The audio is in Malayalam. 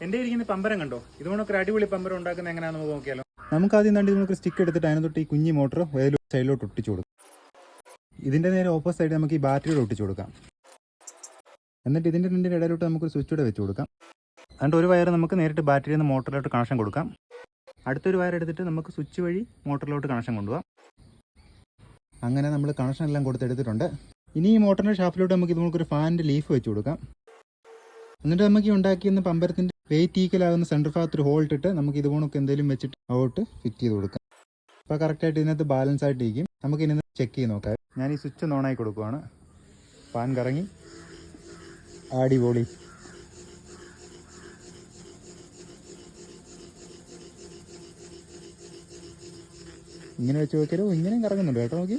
എൻ്റെ ഇരിക്കുന്ന പമ്പരം കണ്ടോ? ഇതുകൊണ്ടൊക്കെ ഒരു അടിപൊളി പമ്പരം ഉണ്ടാക്കുന്നത് എങ്ങനെയാണെന്ന് നോക്കിയാലോ. നമുക്ക് ആദ്യം തന്നെ നമുക്ക് സ്റ്റിക്ക് എടുത്തിട്ട് അതിനകത്തോട്ട് ഈ കുഞ്ഞി മോട്ടർ വേലു സൈഡിലോട്ട് ഒട്ടിച്ചു കൊടുക്കും. ഇതിൻ്റെ നേരെ ഓപ്പോസിറ്റ് സൈഡ് നമുക്ക് ഈ ബാറ്ററിയോട് ഒട്ടിച്ചു കൊടുക്കാം. എന്നിട്ട് ഇതിൻ്റെ രണ്ടിൻ്റെ ഇടയിലോട്ട് നമുക്ക് സ്വിച്ച് കൂടെ വെച്ച് കൊടുക്കാം. എന്നിട്ട് ഒരു വയർ നമുക്ക് നേരിട്ട് ബാറ്ററിയിൽ നിന്ന് മോട്ടറിലോട്ട് കണക്ഷൻ കൊടുക്കാം. അടുത്തൊരു വയർ എടുത്തിട്ട് നമുക്ക് സ്വിച്ച് വഴി മോട്ടറിലോട്ട് കണക്ഷൻ കൊണ്ടുപോകാം. അങ്ങനെ നമ്മൾ കണക്ഷൻ എല്ലാം കൊടുത്തെടുത്തിട്ടുണ്ട്. ഇനി ഈ മോട്ടറിൻ്റെ ഷാഫിലോട്ട് നമുക്കൊരു ഫാനിൻ്റെ ലീഫ് വെച്ച് കൊടുക്കാം. എന്നിട്ട് നമുക്ക് ഈ ഉണ്ടാക്കിയെന്ന പമ്പരത്തിൻ്റെ വെയിറ്റ് ഈക്വലാകുന്ന സെൻറ്റർ ഭാഗത്ത് ഒരു ഹോൾ ഇട്ടിട്ട് നമുക്ക് ഇതുപോലൊക്കെ എന്തെങ്കിലും വെച്ചിട്ട് അങ്ങോട്ട് ഫിറ്റ് ചെയ്ത് കൊടുക്കാം. അപ്പോൾ കറക്റ്റായിട്ട് ഇതിനകത്ത് ബാലൻസ് ആയിട്ടിരിക്കും. നമുക്ക് ഇനി ചെക്ക് ചെയ്ത് നോക്കാം. ഞാൻ ഈ സ്വിച്ച് ഒന്ന് ഓണാക്കി കൊടുക്കുവാണ്. ഫാൻ കറങ്ങി. അടിപൊളി. ഇങ്ങനെ വെച്ച് നോക്കിയാലോ, ഇങ്ങനെയും കറങ്ങുന്നുണ്ട് കേട്ടോ. നോക്കി.